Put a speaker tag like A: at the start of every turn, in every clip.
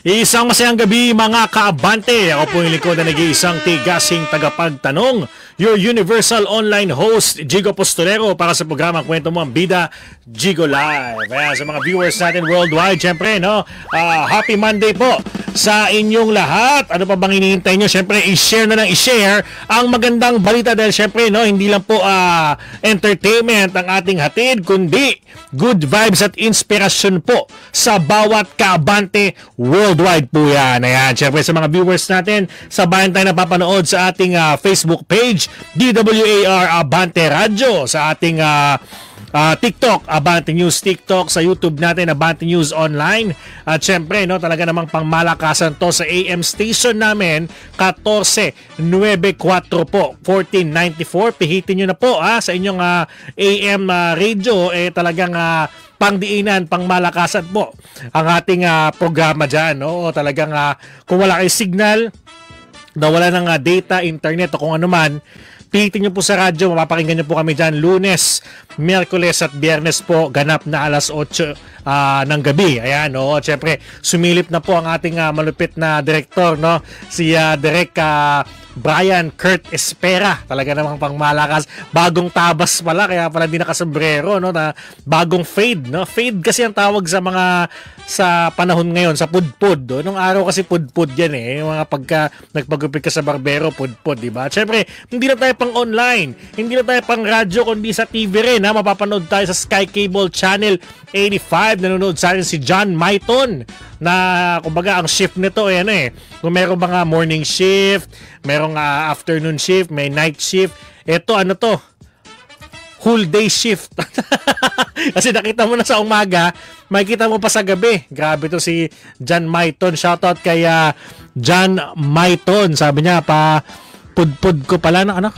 A: Isang masayang gabi mga kaabante. Ako po yung lingkod na nag-iisang tigasing tagapagtanong. Your universal online host, Jigo Postolero, para sa programa Kwento Mo ang Bida, Jigo Live. Kaya sa mga viewers natin worldwide, syempre, no? Happy Monday po sa inyong lahat. Ano pa bang hinihintay nyo? Syempre, i-share na lang i-share ang magandang balita dahil syempre, no, hindi lang po entertainment ang ating hatid, kundi good vibes at inspirasyon po sa bawat kaabante worldwide po yan. Ayan, syempre sa mga viewers natin, sabayan tayo napapanood sa ating Facebook page, DWAR Abante Radio, sa ating TikTok, Abante News TikTok, sa YouTube natin, Abante News Online. At syempre, no, talaga namang pangmalakasan to sa AM station namin, 1494 po, 1494. Pihitin nyo na po sa inyong AM radio, talagang pangdiinan, pangmalakasan po ang ating programa dyan. No? Talagang kung wala kayo signal, nawala ng data, internet o kung ano man, pihitin nyo po sa radyo, mapapakinggan nyo po kami dyan Lunes, Miyerkules at Biyernes po, ganap na alas 8 ng gabi. Ayan, no? Siyempre, sumilip na po ang ating malupit na direktor, no? Si Direk Brian Kurt Espera. Talaga namang pangmalakas. Bagong tabas pala, kaya pala di nakasombrero, no? Na bagong fade, no? Fade kasi ang tawag sa mga sa panahon ngayon, sa pudpud. No? Nung araw kasi pudpud yan eh. Yung mga pagka nagpagupit ka sa barbero, pudpud, di ba? Siyempre, hindi na tayo pang online, hindi na tayo pang radyo, kundi sa TV rin, ha? Mapapanood tayo sa Sky Cable Channel 85. Nanonood sa atin si John Maiton na kumbaga ang shift nito kung meron mga morning shift, merong afternoon shift, may night shift, ito ano to, whole day shift. Kasi nakita mo na sa umaga, makikita mo pa sa gabi. Grabe to si John Maiton. Shoutout kay John Maiton. Sabi niya pa pudpud ko pala na anak.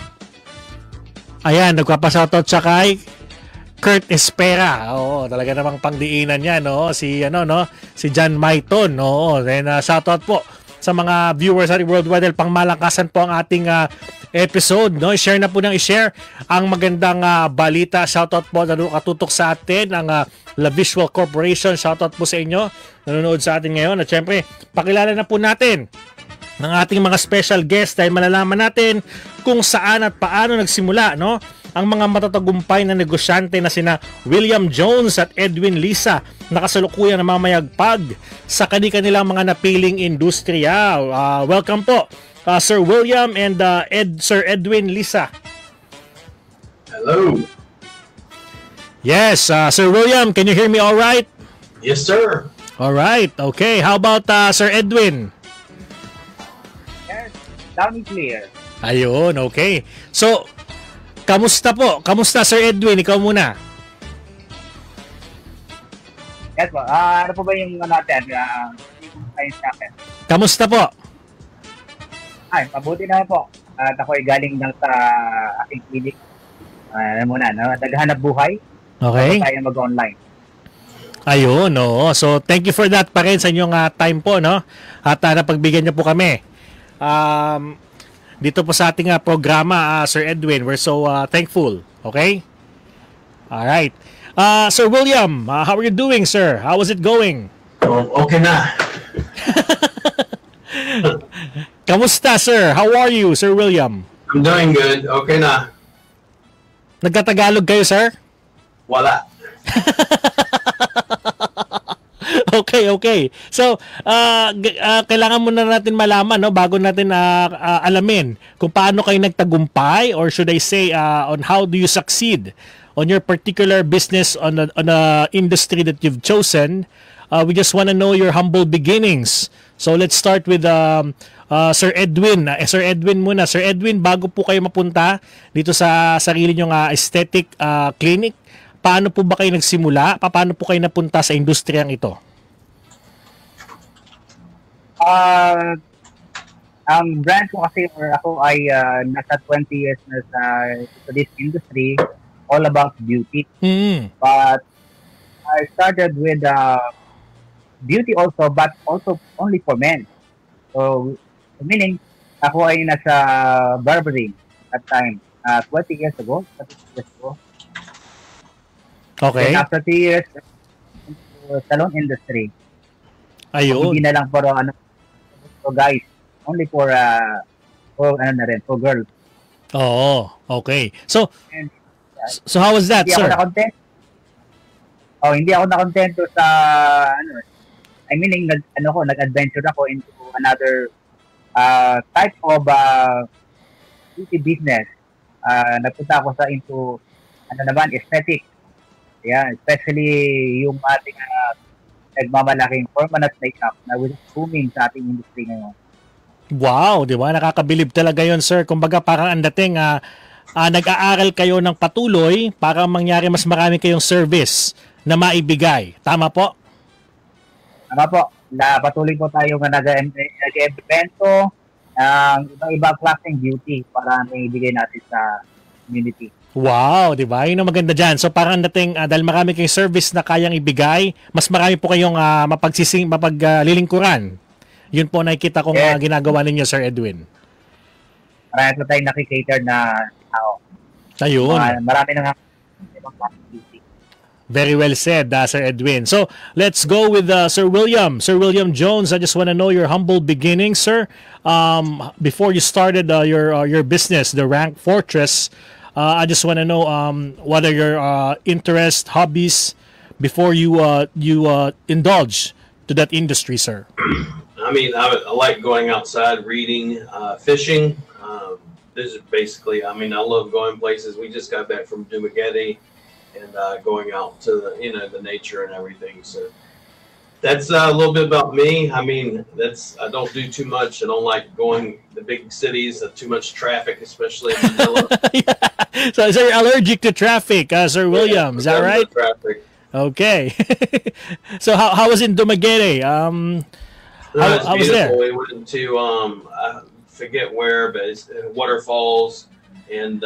A: Ayan, nagpapa-shoutout siya kay Kurt Espera. Oo, talaga namang pangdiinan niya, no? Si John Maiton, no? Then shoutout po sa mga viewers natin worldwide dahil pangmalakasan po ang ating episode, no? I-share na po ng i-share ang magandang balita. Shoutout po na katutok sa atin ang La Visual Corporation. Shoutout po sa inyo nanonood sa atin ngayon. At syempre, pakilala na po natin ng ating mga special guest dahil malalaman natin kung saan at paano nagsimula, no? Ang mga matatagumpay na negosyante na sina William Jones at Edwin Lisa na kasalukuyang namamayagpag sa kanilang mga napiling industriya. Welcome po, Sir William and Sir Edwin Lisa.
B: Hello.
A: Yes, Sir William, can you hear me all right?
B: Yes, sir.
A: All right. Okay, how about Sir Edwin?
C: Yes, loud and clear.
A: Ayun, okay. So, kamusta po? Kamusta, Sir Edwin? Ikaw muna.
C: Yes po. Ano po ba yung natin? Science natin.
A: Kamusta po?
C: Ay, mabuti na po. At ako ay galing lang sa aking clinic. Muna, no? Naghahanap buhay.
A: Okay.
C: Bago tayo mag-online.
A: Ayun, no. So, thank you for that pa rin sa inyong time po, no? At napagbigyan niyo po kami. Dito po sa ating programa, Sir Edwin. We're so thankful. Okay? All right. Sir William, how are you doing, sir? How was it going?
B: Okay na.
A: Kamusta, sir? How are you, Sir William?
B: I'm doing good. Okay na.
A: Nagtatagalog kayo, sir?
B: Wala.
A: Okay. So, kailangan muna natin malaman, no, bago natin alamin kung paano kayo nagtagumpay, or should I say on how do you succeed on your particular business on a industry that you've chosen. We just want to know your humble beginnings. So let's start with Sir Edwin. Sir Edwin muna. Sir Edwin, bago po kayo mapunta dito sa sarili nyong aesthetic clinic, paano po ba kayo nagsimula? Paano po kayo napunta sa industriyang ito?
C: Ang brand ko kasi, or ako ay nasa 20 years na sa this industry, all about beauty. But I started with beauty also, but also only for men. So, meaning, ako ay nasa barbering at time, 20 years ago.
A: Okay.
C: And after 2 years, into salon industry.
A: Ayun.
C: Hindi na lang for guys, only for girls.
A: Oo, okay. So,
C: And,
A: how was that,
C: hindi
A: sir?
C: ako na-content. Hindi ako na-contento sa nag-adventure ako into another type of beauty business. Nagpunta ako into aesthetic. Yeah, especially yung ating nagmamalaking permanent makeup na was booming sa ating industry ngayon.
A: Wow, di ba? Nakakabilib talaga yon, sir. Kumbaga parang ang dating nag-aaral kayo ng patuloy para mangyari mas marami kayong service na maibigay. Tama po?
C: Tama po. Patuloy po tayo nga nag-evento ng iba-ibang klaseng beauty para maibigay natin sa community.
A: Wow, di ba? Yun ang maganda dyan. So parang ang dating, dahil marami kayong service na kayang ibigay, mas marami po kayong mapaglilingkuran. Yun po nakikita kong ginagawa ninyo, Sir Edwin.
C: Marami po tayong nakikater na tao.
A: Ayun.
C: Marami na ibang klaseng beauty.
A: Very well said, Sir Edwin. So, let's go with Sir William. Sir William Jones, I just want to know your humble beginnings, sir. Before you started your business, the Rank Fortress, I just want to know what are your interests, hobbies, before you indulge to that industry, sir.
B: I mean, I like going outside, reading, fishing. This is basically, I mean, I love going places. We just got back from Dumaguete and going out to the nature and everything. So that's a little bit about me. I mean, I don't do too much. I don't like going the big cities. Too much traffic, especially in Manila.
A: Yeah. So you're allergic to traffic, Sir William. Is that right?
B: Traffic.
A: Okay. So how was in Dumaguete? How was there?
B: We went to I forget where, but it's waterfalls, and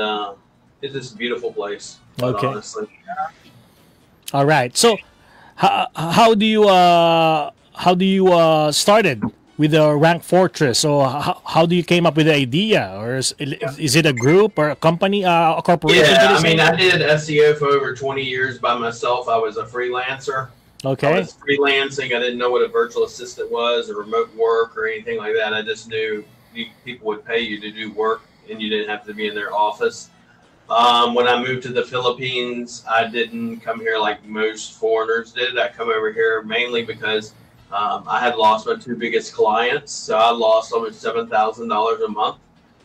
B: it's just a beautiful place.
A: Okay.
B: Honestly.
A: All right. So how do you started with the Rank Fortress? So how do you came up with the idea, or is it a group or a company, a corporation?
B: Yeah, I mean, I did SEO for over 20 years by myself. I was a freelancer.
A: Okay.
B: I was freelancing. I didn't know what a virtual assistant was, or remote work, or anything like that. I just knew people would pay you to do work, and you didn't have to be in their office. When I moved to the Philippines, I didn't come here like most foreigners did. I come over here mainly because I had lost my two biggest clients. So I lost almost $7,000 a month.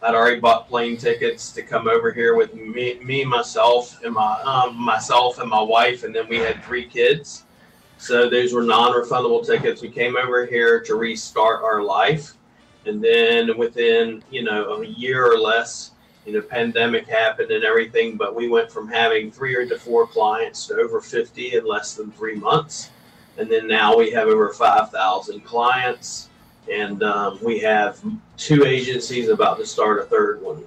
B: I'd already bought plane tickets to come over here with myself, and my wife, and then we had 3 kids. So those were non-refundable tickets. We came over here to restart our life. And then within, a year or less, pandemic happened and everything, but we went from having 3 to 4 clients to over 50 in less than 3 months. And then now we have over 5,000 clients, and we have 2 agencies about to start a 3rd one.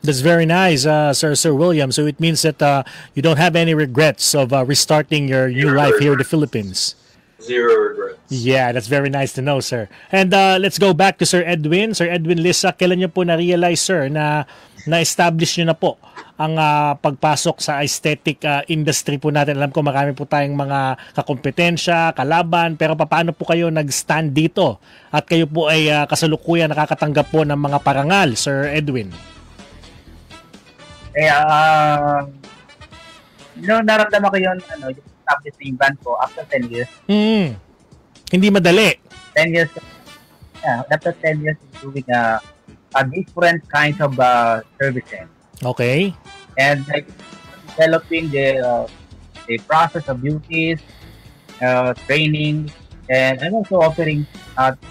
A: That's very nice, Sir William. So it means that you don't have any regrets of restarting your new life here in the Philippines.
B: Zero regrets.
A: Yeah, that's very nice to know, sir. And let's go back to Sir Edwin. Sir Edwin Lissa, kailan niyo po na-realize, sir, na na-establish niyo na po ang pagpasok sa aesthetic industry po natin? Alam ko marami po tayong mga kakompetensya, kalaban, pero paano po kayo nag-stand dito? At kayo po ay kasalukuyan nakakatanggap po ng mga parangal, Sir Edwin?
C: Naramdaman ko yun, yung establish yung brand ko after 10 years.
A: Hindi madali.
C: 10 years, after 10 years doing a different kinds of services.
A: Okay.
C: And like developing the process of beauties, training, and I'm also offering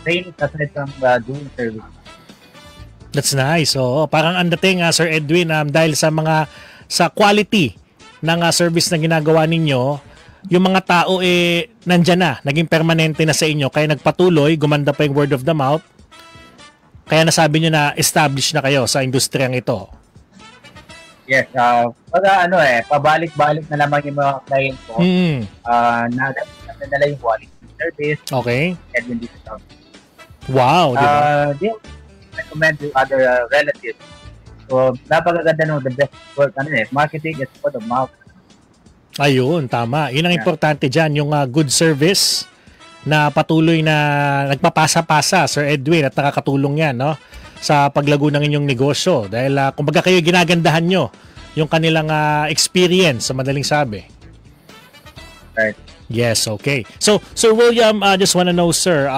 C: training aside from doing service.
A: That's nice. So, parang ang dating, Sir Edwin, dahil sa quality ng service na ginagawa ninyo, yung mga tao nandyan na, naging permanente na sa inyo, kaya nagpatuloy, gumanda pa yung word of the mouth, kaya nasabi nyo na establish na kayo sa industriyang ito.
C: Yes, pabalik-balik na lamang yung mga client ko na yung quality service.
A: Okay.
C: Edwin discount.
A: Wow, di ba?
C: Recommend to other relatives. So, napakaganda the best work, marketing is word of mouth.
A: Ayun, tama. Yun ang importante dyan, yung good service na patuloy na nagpapasa-pasa, Sir Edwin, at nakakatulong yan, no? Sa paglago ng inyong negosyo. Dahil kumbaga kayo ginagandahan nyo yung kanilang experience, sa madaling sabi.
C: Right.
A: Yes, okay. So, Sir William, I just want to know, sir,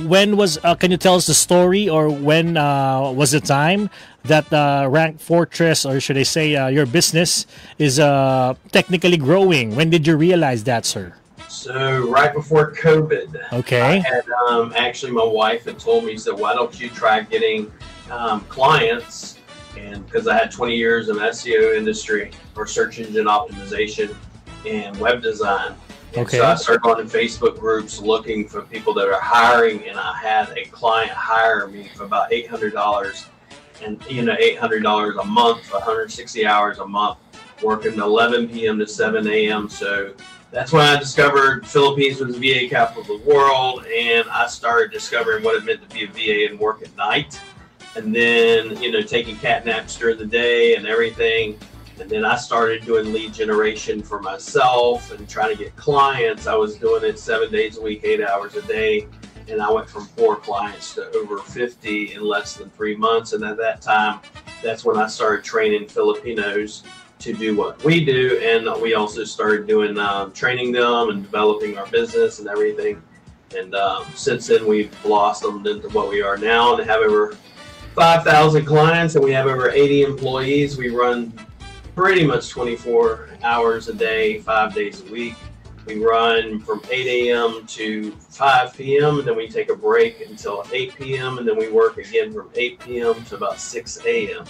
A: when was, can you tell us the story, or when was the time that Rank Fortress, or should I say your business, is technically growing? When did you realize that, sir?
B: So right before COVID,
A: okay.
B: I had, actually my wife had told me, said, why don't you try getting clients? And because I had 20 years in SEO industry, or search engine optimization and web design. And
A: okay.
B: So I started going in Facebook groups looking for people that are hiring, and I had a client hire me for about $800, and $800 a month, 160 hours a month, working 11 p.m. to 7 a.m. So that's when I discovered Philippines was the VA capital of the world, and I started discovering what it meant to be a VA and work at night, and then taking cat naps during the day and everything. And then I started doing lead generation for myself and trying to get clients. I was doing it 7 days a week, 8 hours a day. And I went from 4 clients to over 50 in less than 3 months. And at that time, that's when I started training Filipinos to do what we do. And we also started doing training them and developing our business and everything. And since then, we've blossomed into what we are now and have over 5,000 clients, and we have over 80 employees. We run pretty much 24 hours a day, 5 days a week. We run from 8 a.m. to 5 p.m. and then we take a break until 8 p.m. and then we work again from 8 p.m. to about 6 a.m.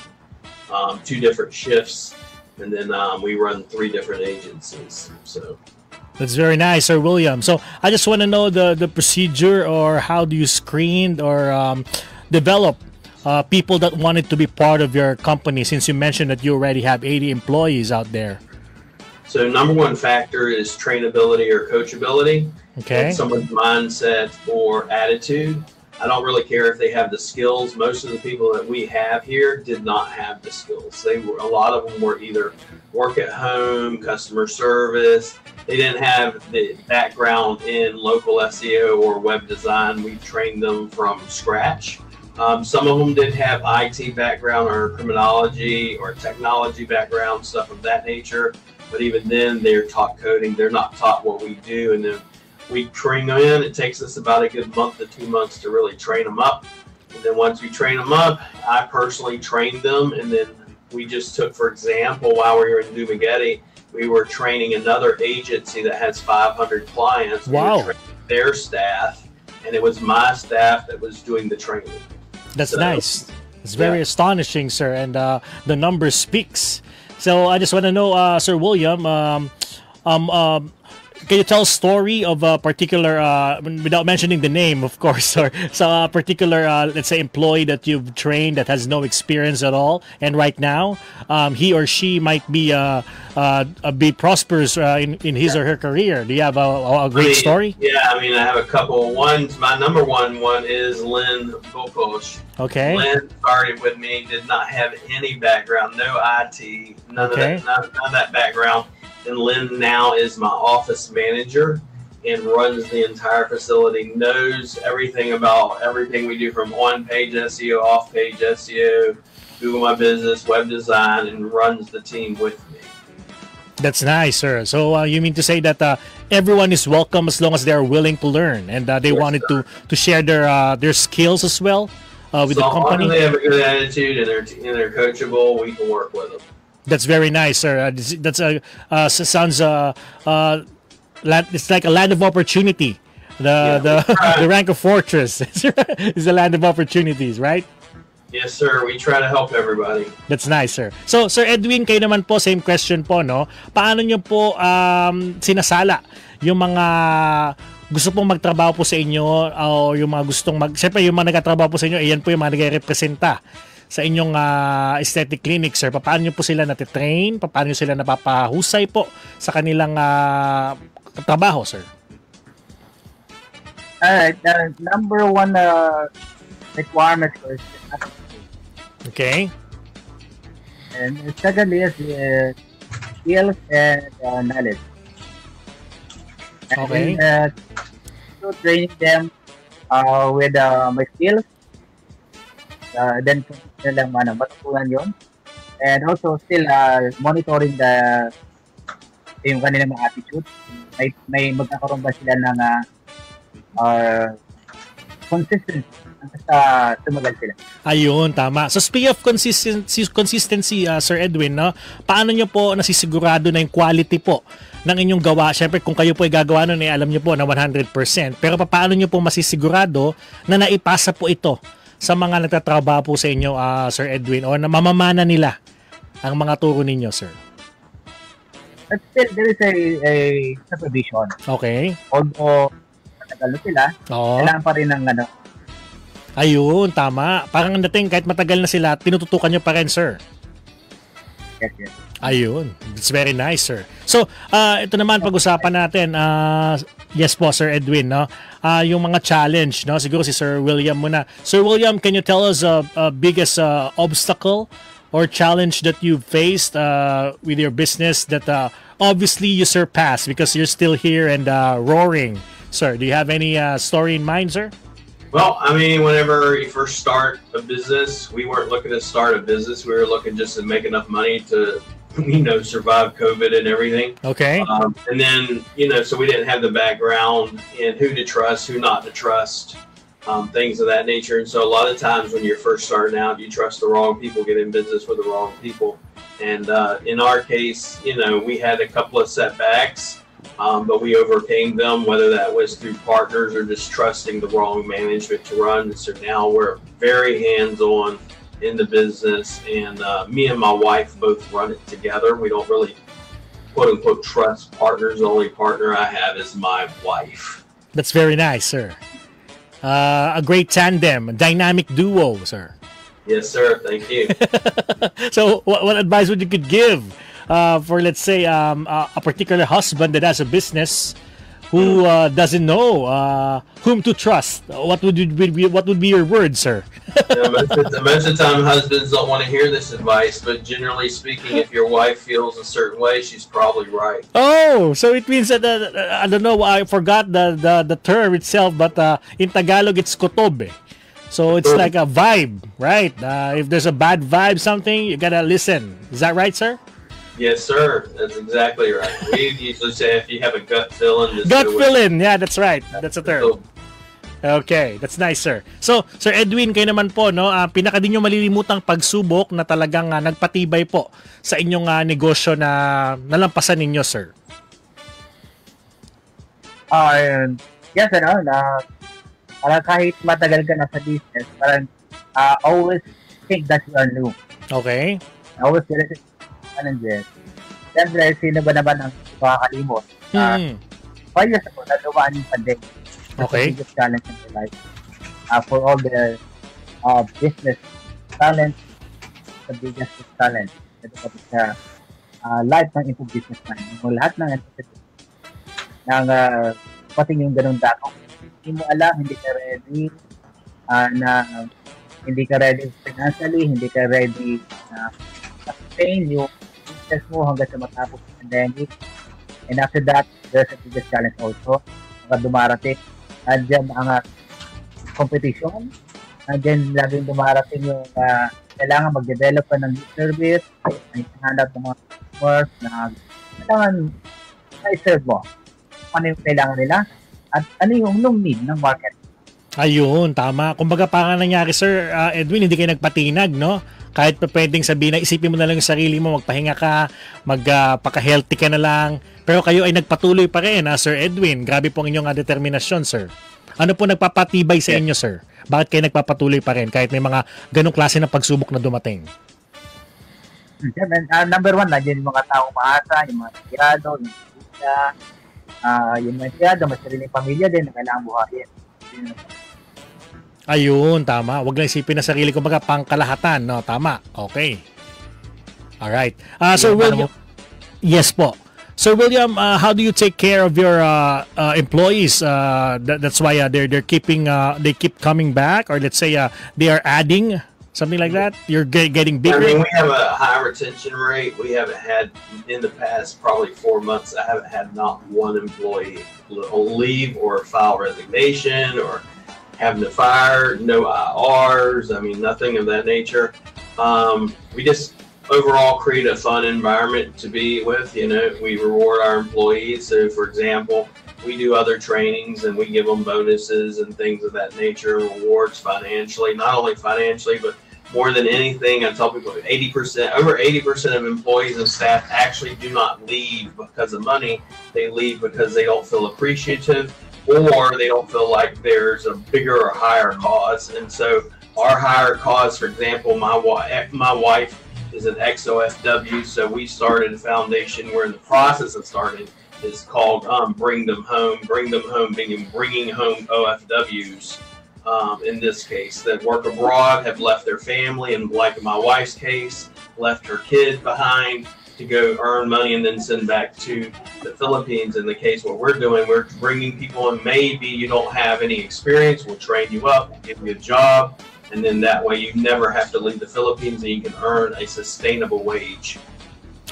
B: 2 different shifts, and then we run 3 different agencies. So
A: that's very nice, Sir William. So I just want to know the procedure, or how do you screen or develop people that wanted to be part of your company, since you mentioned that you already have 80 employees out there?
B: So number one factor is trainability or coachability.
A: Okay.
B: And someone's mindset or attitude. I don't really care if they have the skills. Most of the people that we have here did not have the skills. A lot of them were either work at home, customer service. They didn't have the background in local SEO or web design. We trained them from scratch. Some of them did have IT background or criminology or technology background, stuff of that nature. But even then, they're taught coding. They're not taught what we do. And then we train them in. It takes us about a good month to 2 months to really train them up. And then once we train them up, I personally trained them. And then we just took, for example, while we were in Dumaguete, we were training another agency that has 500 clients.
A: Wow.
B: We were training their staff, and it was my staff that was doing the training.
A: That's nice. It's very astonishing, sir, and the number speaks. So I just want to know, Sir William, can you tell a story of a particular, without mentioning the name, of course, or so a particular, let's say, employee that you've trained that has no experience at all, and right now, he or she might be prosperous in his or her career? Do you have a great story?
B: Yeah, I mean, I have a couple. My number one is Lynn Bokos.
A: Okay.
B: Lynn started with me, did not have any background, no IT, none of that background. And Lynn now is my office manager and runs the entire facility, knows everything about everything we do, from on-page SEO, off-page SEO, Google My Business, web design, and runs the team with me.
A: That's nice, sir. So you mean to say that everyone is welcome as long as they are willing to learn, and they wanted to share their skills as well with the company?
B: As long as they have a good attitude and they're coachable, we can work with them.
A: That's very nice, sir. That's sounds it's like a land of opportunity. The Rank of Fortress is a land of opportunities, right?
B: Yes, sir. We try to help everybody.
A: That's nice, sir. So, Sir Edwin, kayo naman po, same question po, no? Paano nyo po sinasala yung mga gusto pong magtrabaho po sa inyo, o yung mga gustong siyempre yung mga nagtatrabaho po sa inyo, iyan po yung mga nagre-representa sa inyong aesthetic clinic, sir? Paano nyo po sila natitrain? Paano nyo sila napapahusay po sa kanilang trabaho, sir?
C: Alright, number one requirement is
A: okay.
C: And secondly is skills and knowledge.
A: Okay.
C: also training them with my skills. Then kung nilang matutunan yun. And also still monitoring yung kanilang mga attitude. May magkakaroon ba sila ng consistency basta tumagal sila.
A: Ayun, tama. So speaking of consistency, Sir Edwin, no? Paano nyo po nasisigurado na yung quality po ng inyong gawa? Siyempre, kung kayo po ay gagawa nun, alam nyo po na 100%. Pero paano nyo po masisigurado na naipasa po ito sa mga nagtatrabaho po sa inyo, Sir Edwin, o na mamamana nila ang mga turo ninyo, sir?
C: But still, there is a supervision.
A: Okay.
C: Although, matagal na sila, kailangan pa rin ng
A: Ayun, tama. Parang ang dating, kahit matagal na sila, tinututukan nyo pa rin, sir.
C: Yes.
A: Ayun. It's very nice, sir. So, ito naman pag-usapan natin. Yes po, Sir Edwin, no? Yung mga challenge, no? Siguro si Sir William muna. Sir William, can you tell us biggest obstacle or challenge that you've faced with your business that obviously you surpassed because you're still here and roaring? Sir, do you have any story in mind, sir?
B: Well, I mean, whenever you first start a business, we weren't looking to start a business. We were looking just to make enough money to, survive COVID and everything.
A: Okay.
B: And then, so we didn't have the background in who to trust, who not to trust, things of that nature. And so a lot of times when you're first starting out, you trust the wrong people, get in business with the wrong people. And in our case, we had a couple of setbacks. But we overcame them, whether that was through partners or just trusting the wrong management to run. So now we're very hands-on in the business, and me and my wife both run it together. We don't really, quote-unquote, trust partners. The only partner I have is my wife.
A: That's very nice, sir. A great tandem, dynamic duo, sir.
B: Yes, sir. Thank you.
A: So what advice would you could give for, let's say, a particular husband that has a business who doesn't know whom to trust? What would be your word, sir?
B: Most of the time, husbands don't want to hear this advice, but generally speaking, if your wife feels a certain way, she's probably right.
A: Oh, so it means that I don't know. I forgot the term itself, but in Tagalog, it's kotob. So it's like a vibe, right? If there's a bad vibe, something, you gotta listen. Is that right, sir?
B: Yes, sir. That's exactly right. We usually say if you have a gut feeling.
A: Gut feeling. Yeah, that's right. That's a term. Okay, that's nice, sir. So, Sir Edwin, kayo naman po, no? Pinaka din yung malilimutang pagsubok na talagang nagpatibay po sa inyong negosyo na nalampasan ninyo, sir.
C: Yes, parang kahit matagal ka na sa business, parang always think that you are new.
A: Okay.
C: Always challenges. Siyempre, sino ba naman ang makakalimot? 5 years ago, nalumaan yung pandemic.
A: Okay.
C: The biggest challenge in my life. For all the business talent, the biggest challenge. Ito pati sa life ng info business man. Yung lahat ng pati yung ganun dako. Hindi mo alam, hindi ka ready hindi ka ready financially, hindi ka ready na sustain yung business mo hanggang sa matapos ng pandemic. And after that, there's a biggest challenge also. Hanggang dumarating, nandiyan ang competition, nandiyan laging dumarating yung kailangan mag-develop ka ng new service, hanap ng mga customers na kailangan i-serve mo. Ano yung kailangan nila at ano yung need ng market.
A: Ayun, tama. Kumbaga parang nangyari, Sir Edwin, hindi kayo nagpatinag, no? Kahit pa pwedeng sabihin na isipin mo na lang yung sarili mo, magpahinga ka, magpaka-healthy ka na lang. Pero kayo ay nagpatuloy pa rin, Sir Edwin. Grabe po ang inyong determinasyon, sir. Ano po nagpapatibay sa inyo, sir? Bakit kayo nagpapatuloy pa rin kahit may mga ganong klase ng pagsubok na dumating?
C: Number one, nandiyan yung mga taong maasa, yung mga empleyado, yung mga empleyado, may sariling pamilya din na kailangan buhayin.
A: Ayun, tama. Huwag lang isipin na sarili ko, baga pangkalahatan, no? Tama. Okay. Alright. Sir William. Yes po. Sir William, how do you take care of your employees? That's why they keep coming back, or let's say they are adding Something like that? You're getting
B: I
A: bigger?
B: mean, we have a high retention rate. We haven't had, in the past probably 4 months, I haven't had not one employee leave or file resignation or having to fire, no IRs, I mean, nothing of that nature. We just overall create a fun environment to be with. You know, we reward our employees. So, for example, we do other trainings and we give them bonuses and things of that nature, rewards financially, not only financially, but more than anything, I tell people 80%, over 80% of employees and staff actually do not leave because of money. They leave because they don't feel appreciative or they don't feel like there's a bigger or higher cause. And so our higher cause, for example, my wife is an ex-OFW, so we started a foundation. We're in the process of starting. It's called Bring Them Home. Bring Them Home, being bringing home OFWs, in this case, that work abroad, have left their family, and like in my wife's case, left her kid behind to go earn money and then send back to the Philippines. In the case what we're doing, we're bringing people in. Maybe you don't have any experience, we'll train you up, we'll give you a job, and then that way you never have to leave the Philippines and you can earn a sustainable wage.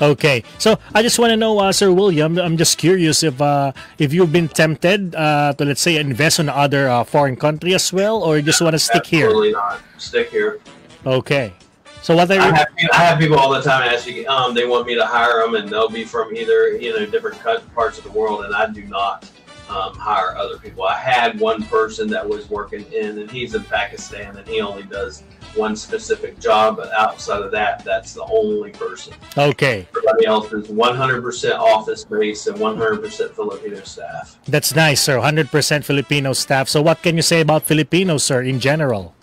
A: Okay, so I just want to know, Sir William, I'm just curious if you've been tempted to, let's say, invest in other foreign country as well, or you just want to stick here?
B: Absolutely not. Stick here.
A: Okay. So what
B: I have people all the time asking, they want me to hire them, and they'll be from either, you know, different parts of the world, and I do not hire other people. I had one person that was working and he's in Pakistan, and he only does one specific job, but outside of that, that's the only person.
A: Okay.
B: Everybody else is 100% office based and 100% Filipino staff.
A: That's nice, sir. 100% Filipino staff. So what can you say about Filipinos, sir, in general?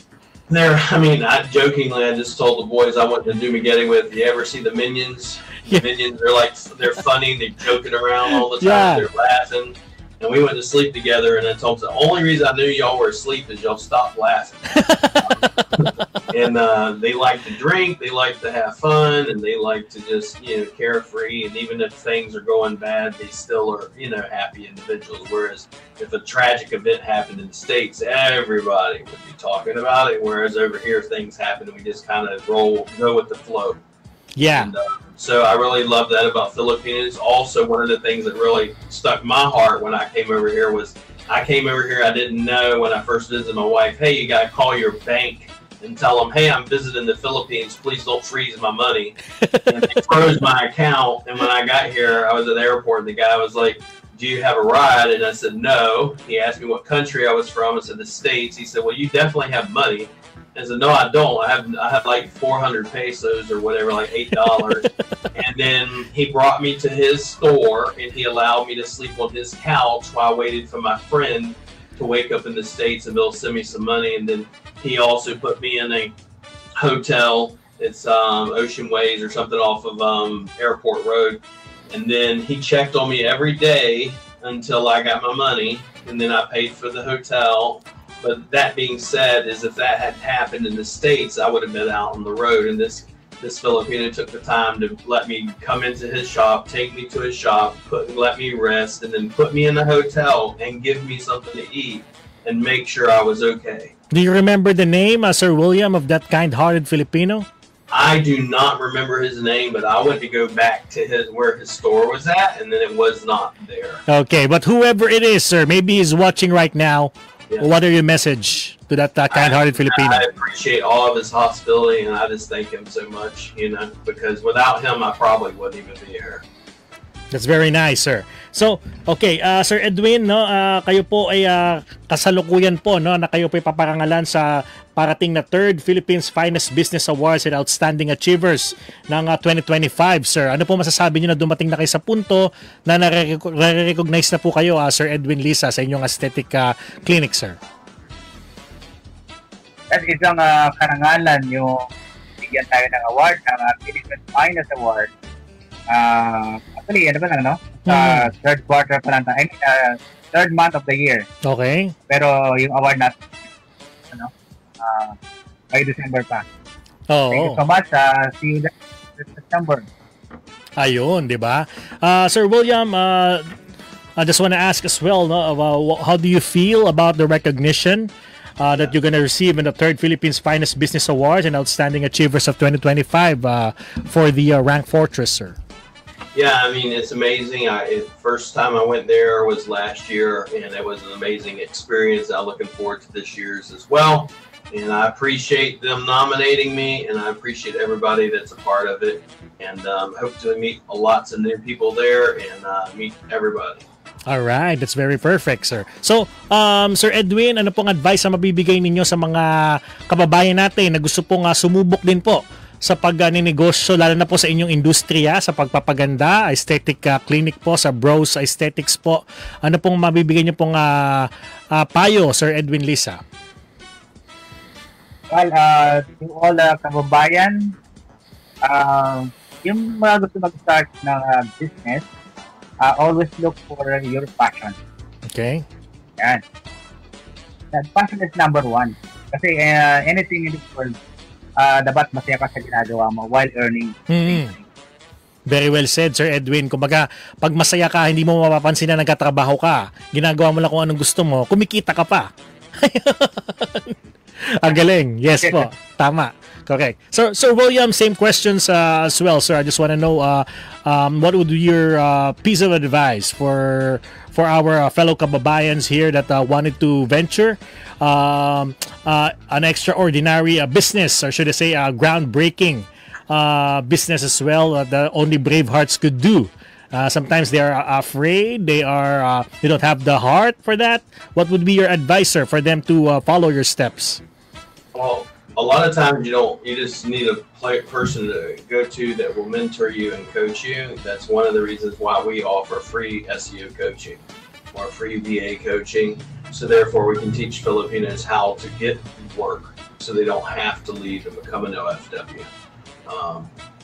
B: I mean, jokingly, I just told the boys I went to Dumaguete with. You ever see the Minions?
A: Yeah.
B: The Minions, they're funny, they're joking around all the time,
A: Yeah.
B: They're laughing. And we went to sleep together, and I told them the only reason I knew y'all were asleep is y'all stopped laughing. And they like to drink, they like to have fun, and they like to just, you know, carefree. And even if things are going bad, they still are, you know, happy individuals. Whereas if a tragic event happened in the States, everybody would be talking about it. Whereas over here, things happen, and we just kind of go with the flow.
A: Yeah.
B: And, so I really love that about Filipinos. Also, one of the things that really stuck my heart when I came over here was, I didn't know when I first visited my wife, hey, you got to call your bank and tell them, hey, I'm visiting the Philippines, please don't freeze my money. And they froze my account. And when I got here, I was at the airport, and the guy was like, do you have a ride? And I said, no. He asked me what country I was from. I said, the States. He said, well, you definitely have money. I said, no, I don't. I have like 400 pesos or whatever, like $8. And then he brought me to his store, and he allowed me to sleep on his couch while I waited for my friend to wake up in the States, and they'll send me some money. And then he also put me in a hotel. It's Ocean Ways or something off of Airport Road. And then he checked on me every day until I got my money, and then I paid for the hotel. But that being said, is if that had happened in the States, I would have been out on the road. And this Filipino took the time to let me come into his shop, take me to his shop, let me rest, and then put me in the hotel and give me something to eat and make sure I was okay.
A: Do you remember the name, Sir William, of that kind-hearted Filipino?
B: I do not remember his name, but I went to go back to where his store was at, and then it was not there.
A: Okay, but whoever it is, sir, maybe he's watching right now.
B: Yeah.
A: What are your message to that kind-hearted Filipino?
B: I appreciate all of his hospitality, and I just thank him so much, you know, because without him, I probably wouldn't even be here.
A: That's very nice, sir. So, okay, Sir Edwin, no, kayo po ay kasalukuyan po, no, na kayo po ay paparangalan sa parating na 3rd Philippines Finest Business Awards and Outstanding Achievers ng 2025, sir. Ano po masasabi niyo na dumating na kayo sa punto na nare-recognize na po kayo, Sir Edwin Lisa, sa inyong aesthetic clinic, sir?
C: At isang karangalan yung bigyan tayo ng award, ng Philippines Finest Award. Actually, ano ba lang, no? Third quarter pa lang. I mean, third month of the year.
A: Okay.
C: Pero yung award natin, ano, by December pa.
A: Oh,
C: Thank you so much. See you this September.
A: Ayun, di ba? Sir William, I just want to ask as well, no, about how do you feel about the recognition that you're gonna receive in the 3rd Philippines Finest Business Awards and Outstanding Achievers of 2025 for the Rank Fortress, sir.
B: Yeah, I mean, it's amazing. First time I went there was last year, and it was an amazing experience. I'm looking forward to this year's as well. And I appreciate them nominating me, and I appreciate everybody that's a part of it. And hope to meet lots of new people there and meet everybody.
A: All right, that's very perfect, sir. So, Sir Edwin, ano pong advice ang mabibigay ninyo sa mga kababayan natin na gusto pong sumubok din po sa pagninegosyo, lalo na po sa inyong industriya, sa pagpapaganda, aesthetic clinic po, sa Bros Aesthetics po? Ano pong mabibigay niyo pong payo, Sir Edwin Lisa?
C: Well, to all kababayan, yung mga gusto mag-start ng business, always look for your passion.
A: Okay.
C: Yan. That passion is number one. Kasi anything in this world, dapat masaya ka sa ginagawa mo while earning.
A: Very well said, Sir Edwin. Kumbaga, pag masaya ka, hindi mo mapapansin na nagkatrabaho ka. Ginagawa mo lang kung anong gusto mo, kumikita ka pa. Ang galing. Yes po. Tama. Correct. So, Sir William, same questions as well, sir. I just want to know what would be your piece of advice for our fellow kababayans here that wanted to venture an extraordinary business, or should I say groundbreaking business as well, that only brave hearts could do. Sometimes they are afraid, they don't have the heart for that. What would be your advice, sir, for them to follow your steps?
B: Well, a lot of times you just need a person to go to that will mentor you and coach you. That's one of the reasons why we offer free SEO coaching or free VA coaching. So therefore we can teach Filipinos how to get work so they don't have to leave and become an OFW.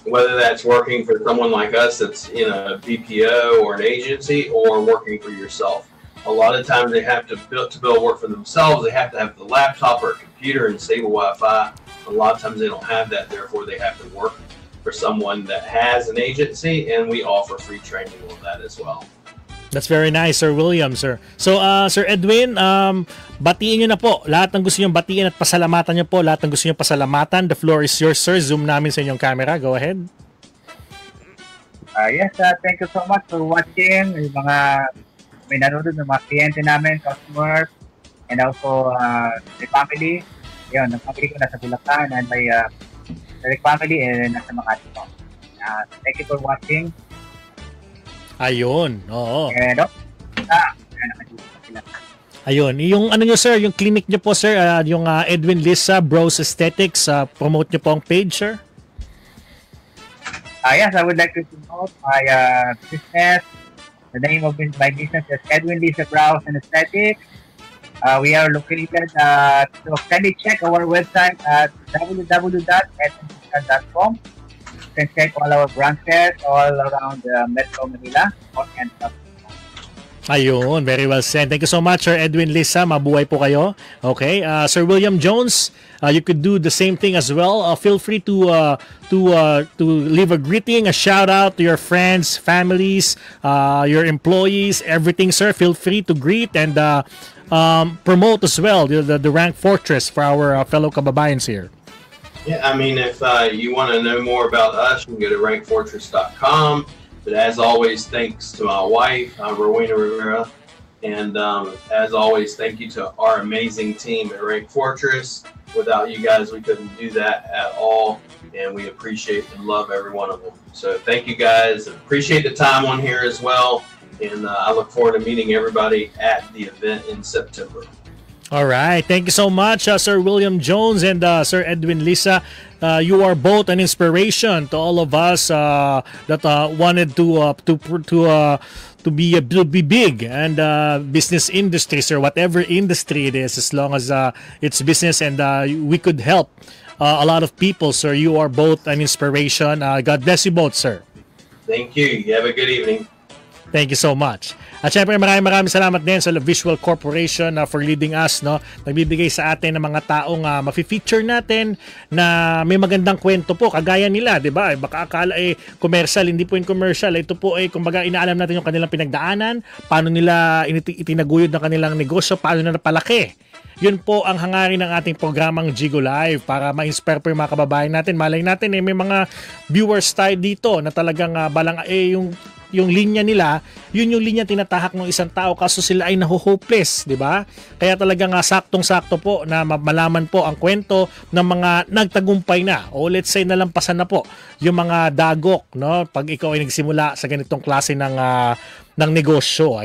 B: Whether that's working for someone like us that's in a BPO or an agency, or working for yourself. A lot of times they have to build work for themselves. They have to have the laptop or a computer and stable Wi-Fi. A lot of times they don't have that. Therefore, they have to work for someone that has an agency, and we offer free training on that as well.
A: That's very nice, Sir William, sir. So, Sir Edwin, batiin nyo na po lahat ng gusto nyo batiin at pasalamatan nyo po. Lahat ng gusto nyo pasalamatan. The floor is yours, sir. Zoom namin sa inyong camera. Go ahead.
C: Yes, thank you so much for watching. Yung mga may nanonood ng mga kliyente namin, customers, and also the family. Yun, ang family ko nasa Bulacan, and my direct family nasa Makati po. Thank you for watching.
A: Ayun, oo.
C: And
A: ayun, yung ano nyo, sir, yung clinic nyo po, sir, yung Edwin Lisa Bros Aesthetics, promote nyo po ang page, sir.
C: Yes, I would like to promote my business. The name of my business is Edwin Lisa Brows and Aesthetics. We are located so kindly check our website at www.edwinlisa.com. You can check all our branches all around Metro Manila.
A: Ayun, very well said. Thank you so much, Sir Edwin Lisa. Mabuhay po kayo. Okay, Sir William Jones, you could do the same thing as well. Feel free to leave a greeting, a shout out to your friends, families, your employees, everything, sir. Feel free to greet and promote as well the Rank Fortress for our fellow kababayans here.
B: Yeah, I mean, if you want to know more about us, you can go to rankfortress.com. But as always, thanks to my wife, Rowena Rivera. And as always, thank you to our amazing team at Rank Fortress. Without you guys, we couldn't do that at all. And we appreciate and love every one of them. So thank you guys. Appreciate the time on here as well. And I look forward to meeting everybody at the event in September.
A: All right. Thank you so much, Sir William Jones and Sir Edwin Lisa. You are both an inspiration to all of us that wanted to be big and business industries or whatever industry it is, as long as it's business and we could help a lot of people. Sir, you are both an inspiration. God bless you both, sir.
B: Thank you. You have a good evening.
A: Thank you so much. At syempre maraming salamat din sa Visual Corporation for leading us, no. Nagbibigay sa atin ng mga taong mafi-feature natin na may magandang kwento po kagaya nila, 'di ba? Baka akala commercial, hindi po 'yung commercial. Ito po kumbaga inaalam natin 'yung kanilang pinagdaanan, paano nila itinaguyod ng kanilang negosyo, paano na napalaki Yun po ang hangarin ng ating programang Jigo Live para ma-inspire po yung mga kababayan natin. Malay natin may mga viewers tayo dito na talagang yung linya nila, yun yung linya tinatahak ng isang tao kaso sila ay naho-hopeless, di ba? Kaya talagang saktong-sakto po na malaman po ang kwento ng mga nagtagumpay na o let's say nalampasan na po yung mga dagok, no? Pag ikaw ay nagsimula sa ganitong klase ng negosyo.